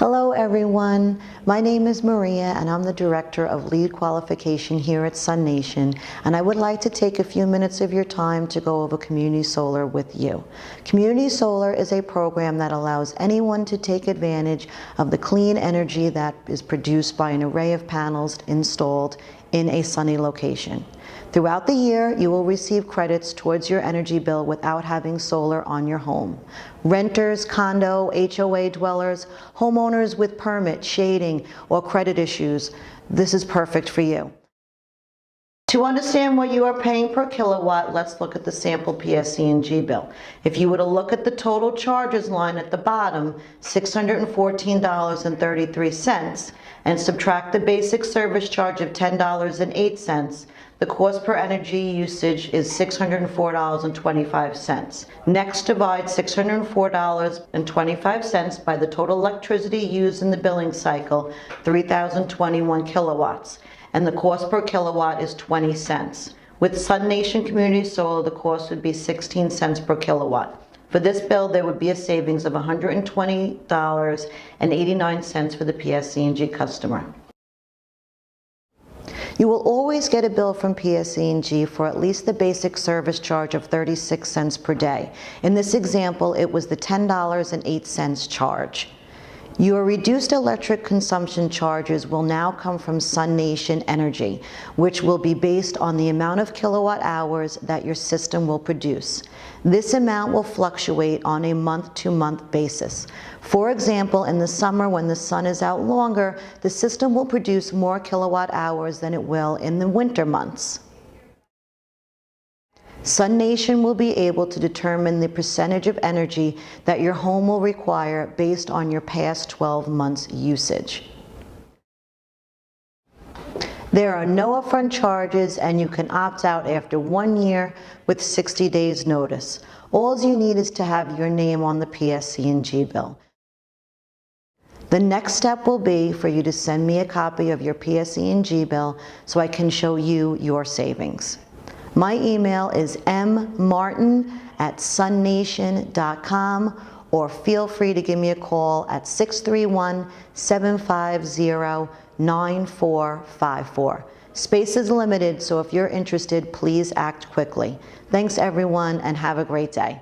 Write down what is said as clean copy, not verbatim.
Hello everyone, my name is Maria and I'm the Director of Lead Qualification here at SUNation, and I would like to take a few minutes of your time to go over Community Solar with you. Community Solar is a program that allows anyone to take advantage of the clean energy that is produced by an array of panels installed in a sunny location. Throughout the year, you will receive credits towards your energy bill without having solar on your home. Renters, condo, HOA dwellers, homeowners with permit, shading, or credit issues, this is perfect for you. To understand what you are paying per kilowatt, let's look at the sample PSEG bill. If you were to look at the total charges line at the bottom, $614.33, and subtract the basic service charge of $10.08, the cost per energy usage is $604.25. Next, divide $604.25 by the total electricity used in the billing cycle, 3,021 kilowatts, and the cost per kilowatt is 20 cents. With SUNation Community Solar, the cost would be 16 cents per kilowatt. For this bill, there would be a savings of $120.89 for the PSEG customer. You will always get a bill from PSEG for at least the basic service charge of 36 cents per day. In this example, it was the $10.08 charge. Your reduced electric consumption charges will now come from SUNation Energy, which will be based on the amount of kilowatt hours that your system will produce. This amount will fluctuate on a month-to-month basis. For example, in the summer when the sun is out longer, the system will produce more kilowatt hours than it will in the winter months. SUNation will be able to determine the percentage of energy that your home will require based on your past 12 months usage. There are no upfront charges and you can opt out after 1 year with 60 days notice. All you need is to have your name on the PSEG bill. The next step will be for you to send me a copy of your PSEG bill so I can show you your savings. My email is mmartin@sunnation.com, or feel free to give me a call at 631-750-9454. Space is limited, so if you're interested, please act quickly. Thanks everyone and have a great day.